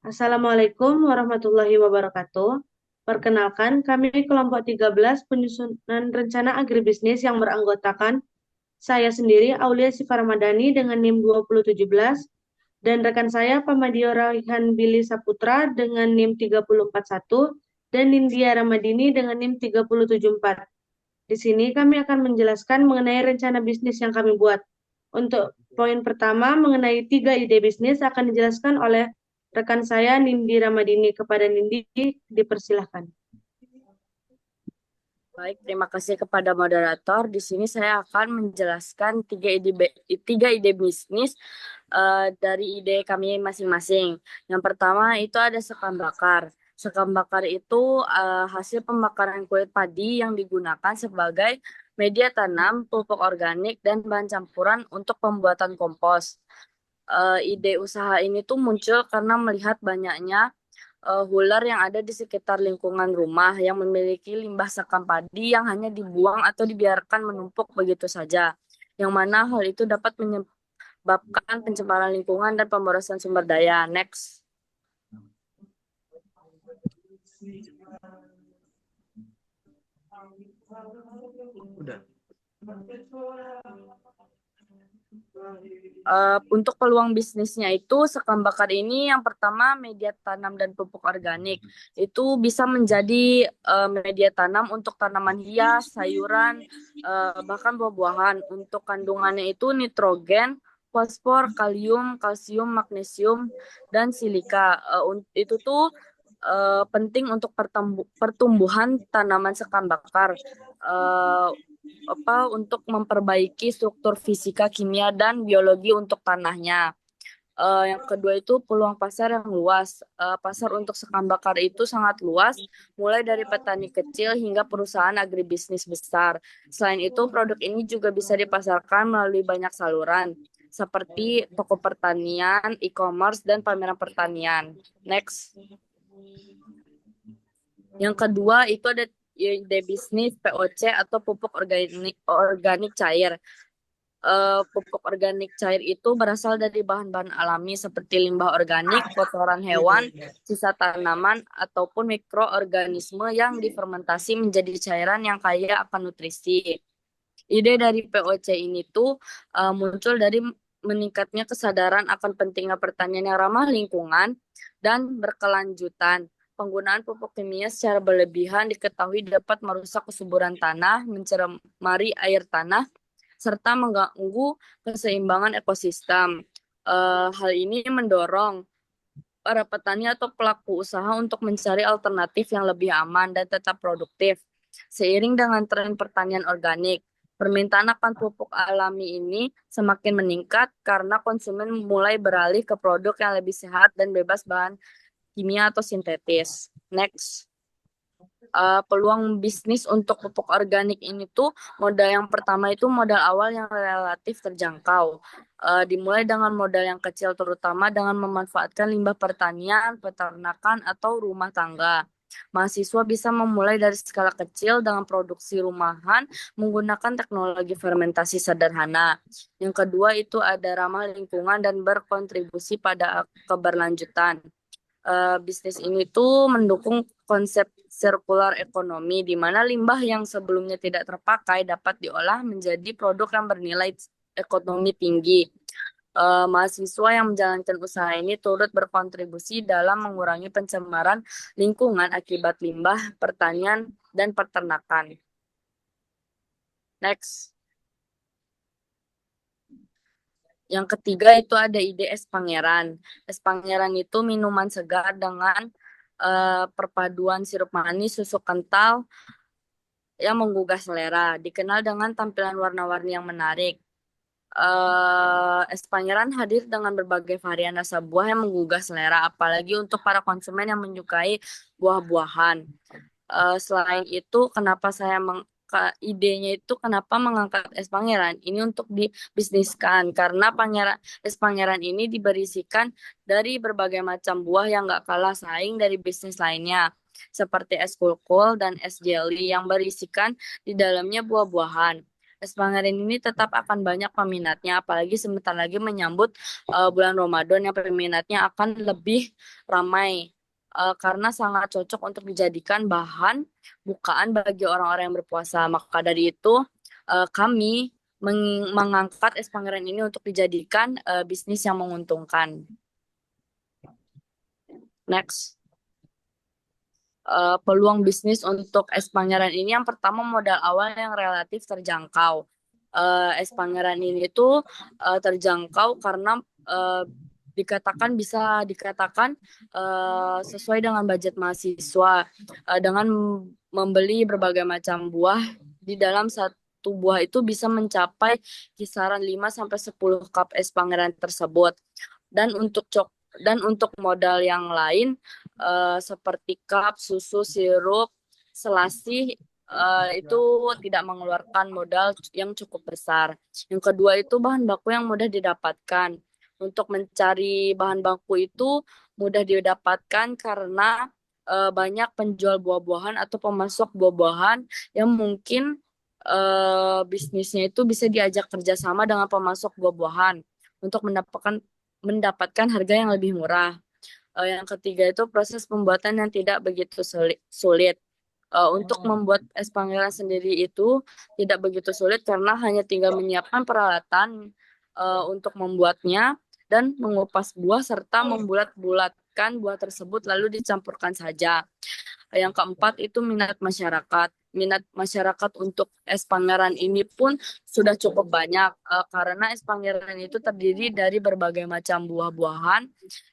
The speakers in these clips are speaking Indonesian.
Assalamualaikum warahmatullahi wabarakatuh. Perkenalkan, kami kelompok 13 penyusunan rencana agribisnis yang beranggotakan saya sendiri, Aulia Siva Ramadhani dengan NIM 2017, dan rekan saya Pamadio Raihan Billy Saputra dengan NIM 3041, dan Nindya Ramadini dengan NIM 3074. Di sini kami akan menjelaskan mengenai rencana bisnis yang kami buat. Untuk poin pertama mengenai 3 ide bisnis akan dijelaskan oleh rekan saya Nindi Ramadini. Kepada Nindi, dipersilahkan. Baik, terima kasih kepada moderator. Di sini saya akan menjelaskan tiga ide bisnis dari ide kami masing-masing. Yang pertama itu ada sekam bakar. Sekam bakar itu hasil pembakaran kulit padi yang digunakan sebagai media tanam, pupuk organik, dan bahan campuran untuk pembuatan kompos. Ide usaha ini tuh muncul karena melihat banyaknya ular yang ada di sekitar lingkungan rumah yang memiliki limbah sekam padi yang hanya dibuang atau dibiarkan menumpuk begitu saja. Yang mana hal itu dapat menyebabkan pencemaran lingkungan dan pemborosan sumber daya. Next. Udah. Untuk peluang bisnisnya itu sekam bakar ini yang pertama media tanam dan pupuk organik itu bisa menjadi media tanam untuk tanaman hias, sayuran, bahkan buah-buahan. Untuk kandungannya itu nitrogen, fosfor, kalium, kalsium, magnesium, dan silika. Itu tuh penting untuk pertumbuhan tanaman sekam bakar. Eh, untuk memperbaiki struktur fisika, kimia, dan biologi untuk tanahnya. Yang kedua itu peluang pasar yang luas. Pasar untuk sekam bakar itu sangat luas, mulai dari petani kecil hingga perusahaan agribisnis besar. Selain itu, produk ini juga bisa dipasarkan melalui banyak saluran, seperti toko pertanian, e-commerce, dan pameran pertanian. Next. Yang kedua itu ada ide bisnis POC atau pupuk organik cair. Pupuk organik cair itu berasal dari bahan-bahan alami seperti limbah organik, kotoran hewan, sisa tanaman, ataupun mikroorganisme yang difermentasi menjadi cairan yang kaya akan nutrisi. Ide dari POC ini tuh muncul dari meningkatnya kesadaran akan pentingnya pertanian yang ramah lingkungan dan berkelanjutan. Penggunaan pupuk kimia secara berlebihan diketahui dapat merusak kesuburan tanah, mencemari air tanah, serta mengganggu keseimbangan ekosistem. Hal ini mendorong para petani atau pelaku usaha untuk mencari alternatif yang lebih aman dan tetap produktif. Seiring dengan tren pertanian organik, permintaan akan pupuk alami ini semakin meningkat karena konsumen mulai beralih ke produk yang lebih sehat dan bebas bahan kimia atau sintetis. Next. Peluang bisnis untuk pupuk organik ini tuh modal yang pertama itu modal awal yang relatif terjangkau. Dimulai dengan modal yang kecil terutama dengan memanfaatkan limbah pertanian, peternakan, atau rumah tangga. Mahasiswa bisa memulai dari skala kecil dengan produksi rumahan menggunakan teknologi fermentasi sederhana. Yang kedua itu ada ramah lingkungan dan berkontribusi pada keberlanjutan. Bisnis ini tuh mendukung konsep circular ekonomi di mana limbah yang sebelumnya tidak terpakai dapat diolah menjadi produk yang bernilai ekonomi tinggi. Mahasiswa yang menjalankan usaha ini turut berkontribusi dalam mengurangi pencemaran lingkungan akibat limbah pertanian dan peternakan. Next. Yang ketiga itu ada ide es pangeran. Es pangeran itu minuman segar dengan perpaduan sirup manis, susu kental yang menggugah selera. Dikenal dengan tampilan warna-warni yang menarik. Es pangeran hadir dengan berbagai varian rasa buah yang menggugah selera, apalagi untuk para konsumen yang menyukai buah-buahan. Selain itu, kenapa saya idenya itu kenapa mengangkat es pangeran ini untuk dibisniskan karena es pangeran ini diberisikan dari berbagai macam buah yang gak kalah saing dari bisnis lainnya seperti es kulkul dan es jelly yang berisikan di dalamnya buah-buahan. Es Pangeran ini tetap akan banyak peminatnya, apalagi sebentar lagi menyambut bulan Ramadan yang peminatnya akan lebih ramai. Karena sangat cocok untuk dijadikan bahan bukaan bagi orang-orang yang berpuasa. Maka dari itu, kami mengangkat Es Pangeran ini untuk dijadikan bisnis yang menguntungkan. Next. Peluang bisnis untuk Es Pangeran ini yang pertama modal awal yang relatif terjangkau. Es Pangeran ini tuh terjangkau karena bisa dikatakan sesuai dengan budget mahasiswa dengan membeli berbagai macam buah. Di dalam satu buah itu bisa mencapai kisaran 5 sampai 10 cup Es Pangeran tersebut. Dan untuk modal yang lain seperti cup, susu, sirup, selasih itu tidak mengeluarkan modal yang cukup besar. Yang kedua itu bahan baku yang mudah didapatkan. Untuk mencari bahan baku itu mudah didapatkan karena banyak penjual buah-buahan atau pemasok buah-buahan yang mungkin bisnisnya itu bisa diajak kerjasama dengan pemasok buah-buahan untuk mendapatkan harga yang lebih murah. Yang ketiga itu proses pembuatan yang tidak begitu sulit. Untuk membuat es Pangeran sendiri itu tidak begitu sulit karena hanya tinggal menyiapkan peralatan untuk membuatnya dan mengupas buah serta membulat-bulatkan buah tersebut lalu dicampurkan saja. Yang keempat itu minat masyarakat. Minat masyarakat untuk es Pangeran ini pun sudah cukup banyak karena es Pangeran itu terdiri dari berbagai macam buah-buahan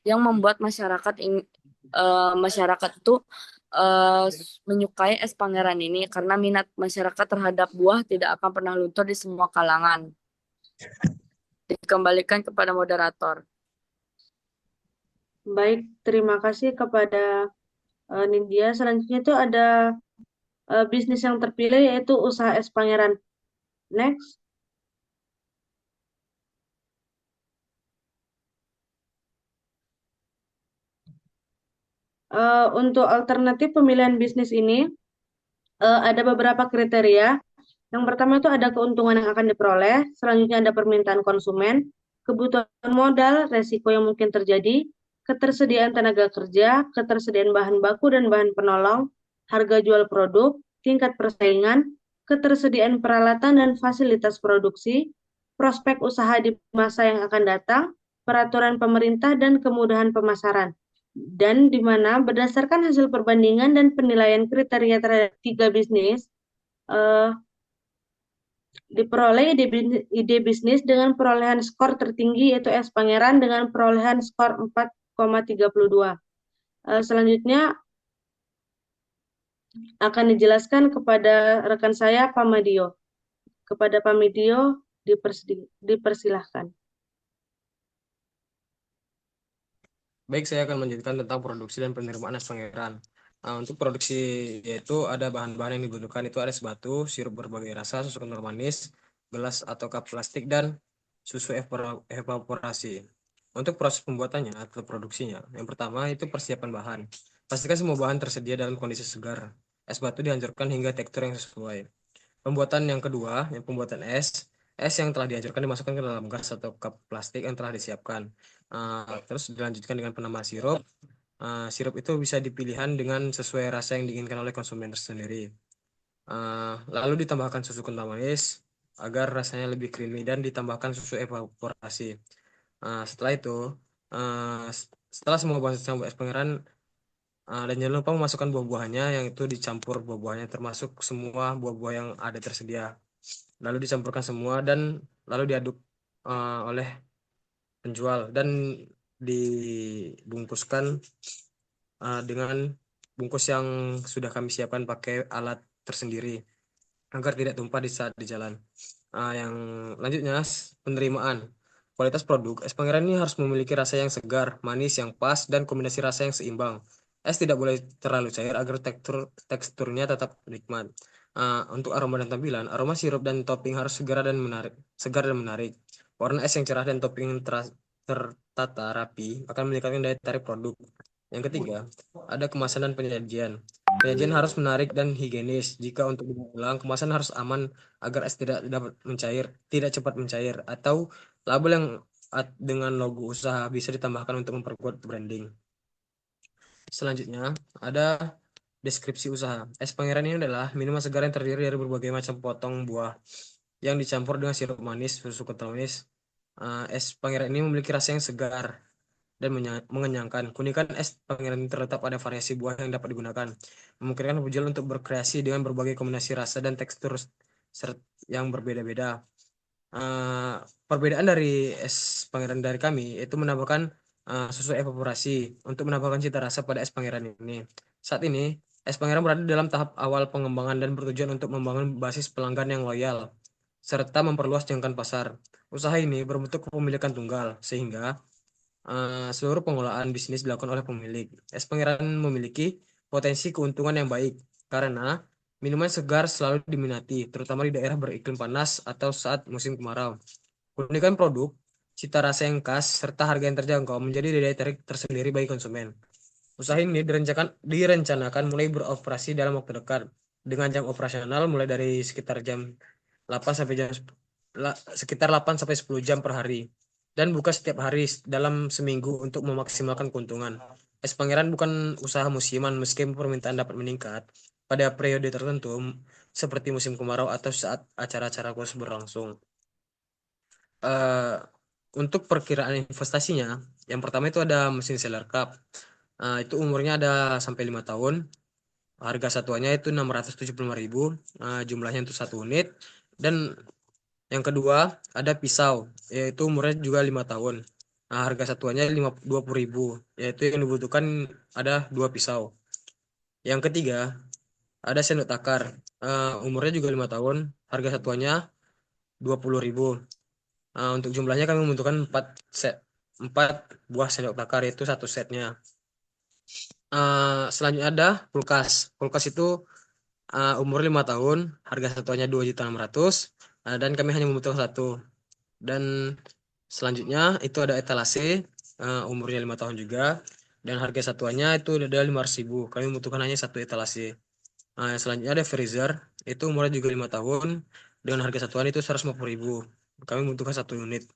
yang membuat masyarakat itu menyukai es Pangeran ini karena minat masyarakat terhadap buah tidak akan pernah luntur di semua kalangan. Dikembalikan kepada moderator. Baik, terima kasih kepada Nindya. Selanjutnya itu ada bisnis yang terpilih yaitu usaha Es Pangeran. Next. Untuk alternatif pemilihan bisnis ini ada beberapa kriteria. Yang pertama itu ada keuntungan yang akan diperoleh, selanjutnya ada permintaan konsumen, kebutuhan modal, resiko yang mungkin terjadi, ketersediaan tenaga kerja, ketersediaan bahan baku dan bahan penolong, harga jual produk, tingkat persaingan, ketersediaan peralatan dan fasilitas produksi, prospek usaha di masa yang akan datang, peraturan pemerintah dan kemudahan pemasaran. Dan di mana berdasarkan hasil perbandingan dan penilaian kriteria terhadap 3 bisnis, diperoleh ide bisnis dengan perolehan skor tertinggi yaitu Es Pangeran dengan perolehan skor 4,32. Selanjutnya akan dijelaskan kepada rekan saya Pak Madio. Kepada Pak Madio dipersilahkan. Baik, saya akan melanjutkan tentang produksi dan penerimaan Es Pangeran. Untuk produksi yaitu ada bahan-bahan yang dibutuhkan itu ada es batu, sirup berbagai rasa, susu kental manis, gelas atau cup plastik, dan susu evaporasi. Untuk proses pembuatannya atau produksinya, yang pertama itu persiapan bahan. Pastikan semua bahan tersedia dalam kondisi segar. Es batu dihancurkan hingga tekstur yang sesuai. Pembuatan yang kedua, yang pembuatan es. Es yang telah dihancurkan dimasukkan ke dalam gas atau cup plastik yang telah disiapkan. Terus dilanjutkan dengan penambahan sirup. Sirup itu bisa dipilihan dengan sesuai rasa yang diinginkan oleh konsumen tersendiri. Lalu ditambahkan susu kental manis agar rasanya lebih creamy dan ditambahkan susu evaporasi. Setelah itu, setelah semua bahan campur Es Pangeran, dan jangan lupa memasukkan buah-buahannya yang itu dicampur buah-buahannya termasuk semua buah-buah yang ada tersedia. Lalu dicampurkan semua dan lalu diaduk oleh penjual dan dibungkuskan dengan bungkus yang sudah kami siapkan pakai alat tersendiri agar tidak tumpah di saat di jalan. Yang lanjutnya penerimaan. Kualitas produk Es Pangeran ini harus memiliki rasa yang segar, manis yang pas, dan kombinasi rasa yang seimbang. Es tidak boleh terlalu cair agar teksturnya tetap nikmat. Untuk aroma dan tampilan, aroma sirup dan topping harus segar dan menarik. Warna es yang cerah dan topping tertata rapi akan meningkatkan daya tarik produk. Yang ketiga, ada kemasan dan penyajian. Penyajian harus menarik dan higienis. Jika untuk diulang, kemasan harus aman agar es tidak dapat mencair, tidak cepat mencair, atau label yang dengan logo usaha bisa ditambahkan untuk memperkuat branding. Selanjutnya, ada deskripsi usaha. Es Pangeran ini adalah minuman segar yang terdiri dari berbagai macam potong buah yang dicampur dengan sirup manis, susu kental manis. Es Pangeran ini memiliki rasa yang segar dan mengenyangkan. Keunikan es Pangeran ini terletak pada variasi buah yang dapat digunakan, memungkinkan penjual untuk berkreasi dengan berbagai kombinasi rasa dan tekstur yang berbeda-beda. Eh, Perbedaan dari es Pangeran dari kami itu menambahkan susu evaporasi untuk menambahkan cita rasa pada es Pangeran ini. Saat ini, es Pangeran berada dalam tahap awal pengembangan dan bertujuan untuk membangun basis pelanggan yang loyal serta memperluas jangkauan pasar. Usaha ini berbentuk kepemilikan tunggal sehingga seluruh pengolahan bisnis dilakukan oleh pemilik. Es Pangeran memiliki potensi keuntungan yang baik karena minuman segar selalu diminati, terutama di daerah beriklim panas atau saat musim kemarau. Keunikan produk, cita rasa yang khas, serta harga yang terjangkau menjadi daya tarik tersendiri bagi konsumen. Usaha ini direncanakan mulai beroperasi dalam waktu dekat dengan jam operasional mulai dari sekitar jam 8 sampai sekitar 8 sampai 10 jam per hari dan buka setiap hari dalam seminggu untuk memaksimalkan keuntungan. Es Pangeran bukan usaha musiman meski permintaan dapat meningkat pada periode tertentu seperti musim kemarau atau saat acara-acara khusus berlangsung. Eh, untuk perkiraan investasinya, yang pertama itu ada mesin Seller Cup. Itu umurnya ada sampai 5 tahun. Harga satuannya itu 675.000, jumlahnya untuk 1 unit. Dan yang kedua ada pisau, yaitu umurnya juga 5 tahun. Harga satuannya 20.000, yaitu yang dibutuhkan ada 2 pisau. Yang ketiga ada sendok takar, umurnya juga 5 tahun. Harga satuannya 20.000. Untuk jumlahnya kami membutuhkan 4 buah sendok takar, yaitu satu setnya. Selanjutnya ada kulkas. Kulkas itu umur 5 tahun, harga satuannya 2.600.000, dan kami hanya membutuhkan satu. Dan selanjutnya itu ada etalase, umurnya 5 tahun juga, dan harga satuannya itu ada 500.000. Kami membutuhkan hanya satu etalase. Selanjutnya ada freezer, itu umurnya juga 5 tahun, dengan harga satuan itu 150.000. Kami membutuhkan satu unit.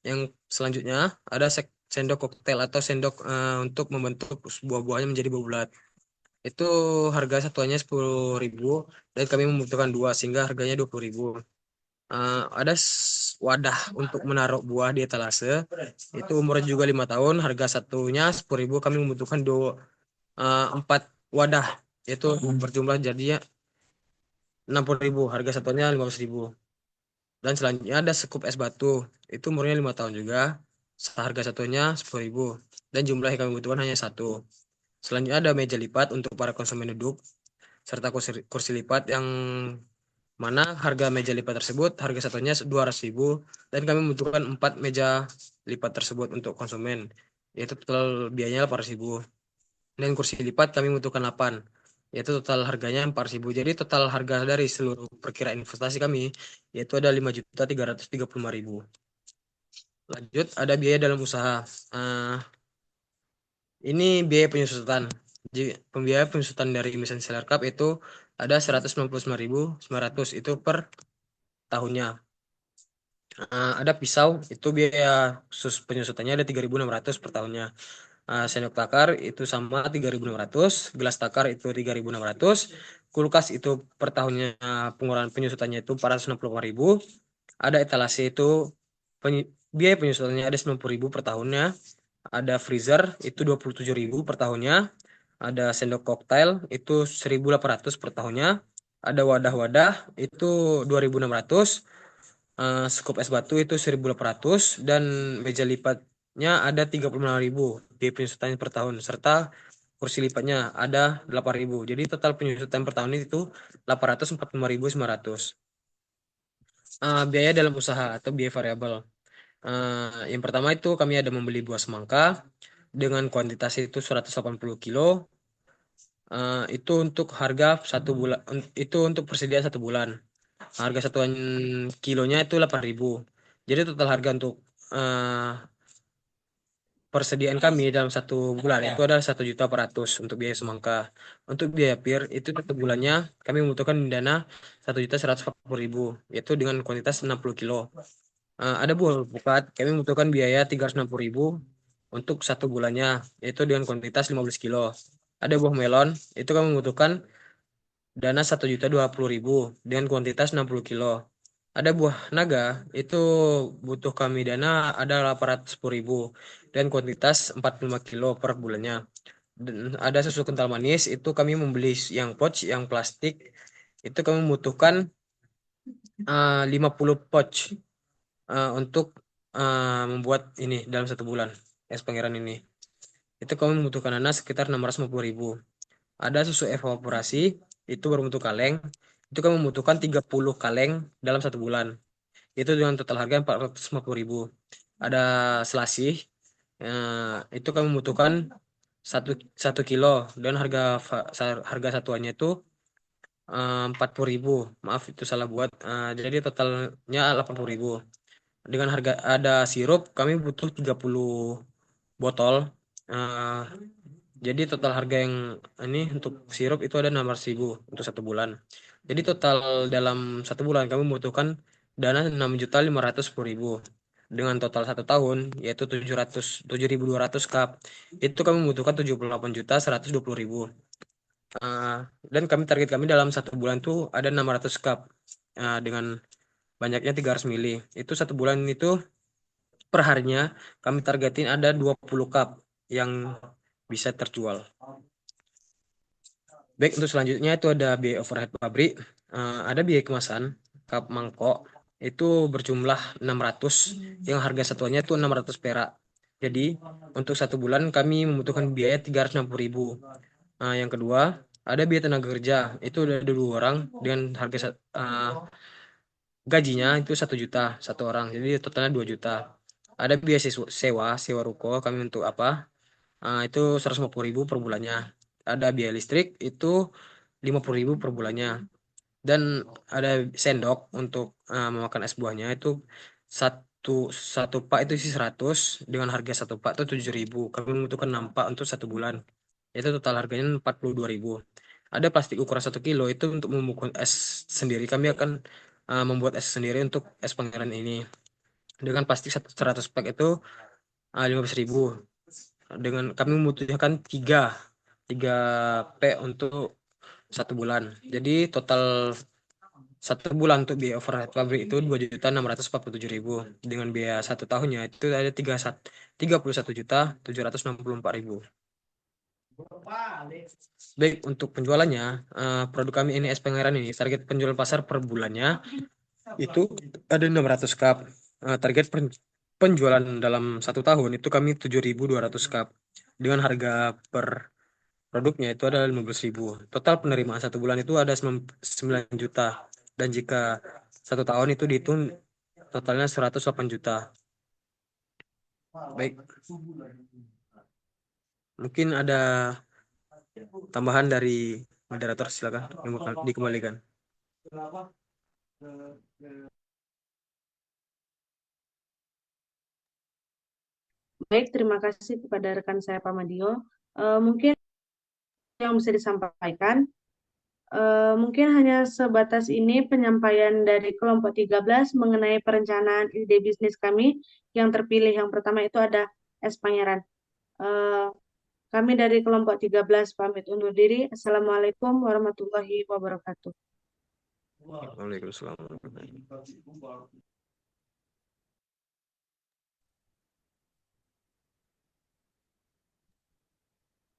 Yang selanjutnya ada sendok koktail atau sendok untuk membentuk buah-buahnya menjadi bulat. Itu harga satuannya 10.000 dan kami membutuhkan dua sehingga harganya 20.000. Ada wadah untuk menaruh buah di etalase. Itu umurnya juga 5 tahun, harga satunya 10.000. Kami membutuhkan 4 wadah. Itu berjumlah jadinya 60.000, harga satunya 15.000. Dan selanjutnya ada sekup es batu. Itu umurnya 5 tahun juga. Harga satunya 10.000. Dan jumlah yang kami butuhkan hanya satu. Selanjutnya ada meja lipat untuk para konsumen duduk. Serta kursi lipat yang mana harga meja lipat tersebut harga satunya 200.000. Dan kami membutuhkan 4 meja lipat tersebut untuk konsumen. Yaitu total biayanya 800.000. Dan kursi lipat kami membutuhkan 8. Yaitu total harganya 4.000. Jadi total harga dari seluruh perkiraan investasi kami yaitu ada 5.335.000. Lanjut, ada biaya dalam usaha. Ini biaya penyusutan. Biaya penyusutan dari mesin Seller Cup itu ada 199.900 itu per tahunnya. Ada pisau, itu biaya penyusutannya ada 3.600 per tahunnya. Sendok takar itu sama 3.600, gelas takar itu 3.600, kulkas itu per tahunnya pengurangan penyusutannya itu 465.000. Ada etalase itu biaya penyusutannya ada 90.000 per tahunnya. Ada freezer itu 27.000 per tahunnya. Ada sendok koktail itu 1.800 per tahunnya. Ada wadah-wadah itu 2.600. Scoop es batu itu 1.800 dan meja lipatnya ada 35.000 di penyusutan per tahun serta kursi lipatnya ada 8.000. Jadi total penyusutan per tahun itu 845.900. Biaya dalam usaha atau biaya variabel. Yang pertama itu kami ada membeli buah semangka dengan kuantitas itu 180 kilo. Itu untuk harga 1 bulan, itu untuk persediaan 1 bulan. Harga satuan kilonya itu 8.000. Jadi total harga untuk persediaan kami dalam 1 bulan itu adalah 1.400.000 untuk biaya semangka. Untuk biaya pir itu 1 bulannya kami membutuhkan dana 1.140.000 yaitu dengan kuantitas 60 kilo. Ada buah alpukat kami membutuhkan biaya 360.000 untuk 1 bulannya yaitu dengan kuantitas 15 kilo. Ada buah melon itu kami membutuhkan dana 1.020.000 dengan kuantitas 60 kilo. Ada buah naga itu butuh kami dana ada 810.000 dan kuantitas 45 kilo per bulannya. Dan ada susu kental manis itu kami membeli yang pouch, yang plastik itu kami membutuhkan 50 pouch untuk membuat ini dalam 1 bulan es pangeran ini. Itu kami membutuhkan dana sekitar 650.000. Ada susu evaporasi itu berbentuk kaleng. Itu kami membutuhkan 30 kaleng dalam 1 bulan. Itu dengan total harga 450.000. Ada selasih itu kami membutuhkan 1 kilo dan harga satuannya itu 40.000. Maaf itu salah buat. Jadi totalnya 80.000. Dengan harga ada sirup kami butuh 30 botol. Eh, jadi total harga yang ini untuk sirup itu ada 600.000 untuk 1 bulan. Jadi total dalam 1 bulan kami membutuhkan dana 6.510.000 dengan total 1 tahun yaitu 7.200 cup. Itu kami membutuhkan 78.120.000. Dan target kami dalam 1 bulan tuh ada 600 cup dengan banyaknya 300 mili. Itu 1 bulan itu per harinya kami targetin ada 20 cup yang bisa terjual. Baik, untuk selanjutnya itu ada biaya overhead pabrik, ada biaya kemasan, cup mangkok, itu berjumlah 600, yang harga satuannya itu 600 perak. Jadi, untuk 1 bulan kami membutuhkan biaya 360.000. Yang kedua, ada biaya tenaga kerja, itu ada 2 orang dengan harga gajinya itu 1 juta 1 orang, jadi totalnya 2 juta. Ada biaya sewa ruko kami untuk apa? Itu 150.000 per bulannya. Ada biaya listrik itu 50.000 per bulannya. Dan ada sendok untuk memakan es buahnya itu satu satu pak itu isi 100 dengan harga 1 pak itu 7.000. Kami membutuhkan 6 pak untuk 1 bulan. Itu total harganya 42.000. Ada plastik ukuran 1 kilo itu untuk membungkus es sendiri. Kami akan membuat es sendiri untuk es pangeran ini. Dengan plastik 100 pak itu 15.000. Dengan kami membutuhkan 3 P untuk 1 bulan. Jadi total 1 bulan untuk biaya overhead pabrik itu 2.647.000 dengan biaya 1 tahunnya itu ada 31.764.000. Baik, untuk penjualannya produk kami ini es pangeran ini target penjualan pasar per bulannya itu ada 600 cup. Target penjualan dalam 1 tahun itu kami 7.200 cup dengan harga per produknya itu ada 15.000. Total penerimaan 1 bulan itu ada 9 juta. Dan jika 1 tahun itu dihitung totalnya 108 juta. Baik. Mungkin ada tambahan dari moderator, silakan dikembalikan. Baik, terima kasih kepada rekan saya Pak Madio. Mungkin yang bisa disampaikan, mungkin hanya sebatas ini penyampaian dari kelompok 13 mengenai perencanaan ide bisnis kami yang terpilih. Yang pertama itu ada Es Pangeran. Kami dari kelompok 13 pamit undur diri. Assalamualaikum warahmatullahi wabarakatuh. Waalaikumsalam.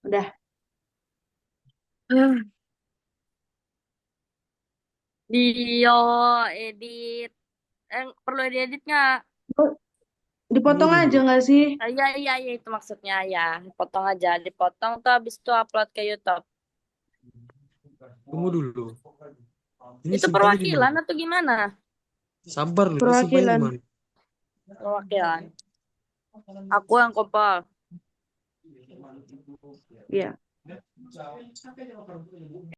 Udah. Dio edit. Perlu edit nggak? Dipotong aja nggak sih? Iya, iya, iya, itu maksudnya ya. Potong aja. Dipotong tuh habis itu upload ke YouTube. Tunggu dulu. Ini Itu simpannya di perwakilan mana? atau gimana? Sabar dulu, ini simpannya Perwakilan. di mana? Perwakilan. Aku yang kopal. Ya.